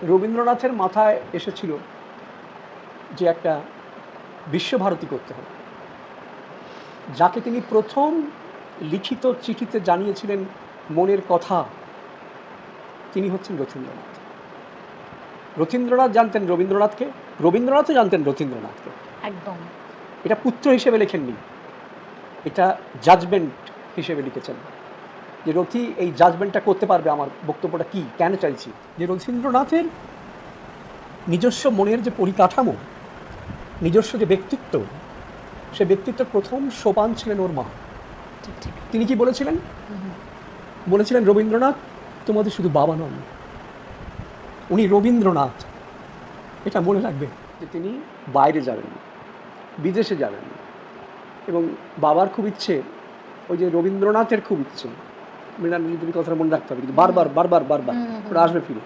রবীন্দ্রনাথের মাথায় এসেছিল যে একটা বিশ্বভারতী করতে হবে, যাকে তিনি প্রথম লিখিত চিঠিতে জানিয়েছিলেন মনের কথা, তিনি হচ্ছেন রথীন্দ্রনাথ। রথীন্দ্রনাথ জানতেন রবীন্দ্রনাথকে, রবীন্দ্রনাথও জানতেন রথীন্দ্রনাথকে। একদম। এটা পুত্র হিসেবে লেখেননি, এটা জাজমেন্ট হিসেবে লিখেছেন যে রথী এই জাজমেন্টটা করতে পারবে, আমার বক্তব্যটা কী, কেন চাইছি। যে রথীন্দ্রনাথের নিজস্ব মনের যে পরিকাঠামো, নিজস্ব যে ব্যক্তিত্ব, সে ব্যক্তিত্বের প্রথম সোপান ছিলেন ওর মা। ঠিক ঠিক। তিনি কি বলেছিলেন? বলেছিলেন রবীন্দ্রনাথ তোমাদের শুধু বাবা নন, উনি রবীন্দ্রনাথ। এটা মনে রাখবে যে তিনি বাইরে যাবেন, বিদেশে যাবেন, এবং বাবার খুব ইচ্ছে, ওই যে রবীন্দ্রনাথের খুব ইচ্ছে, মৃণাল, তুমি কথাটা মনে রাখতে হবে, কিন্তু বারবার বারবার বারবার ওরা আসবে ফিরে।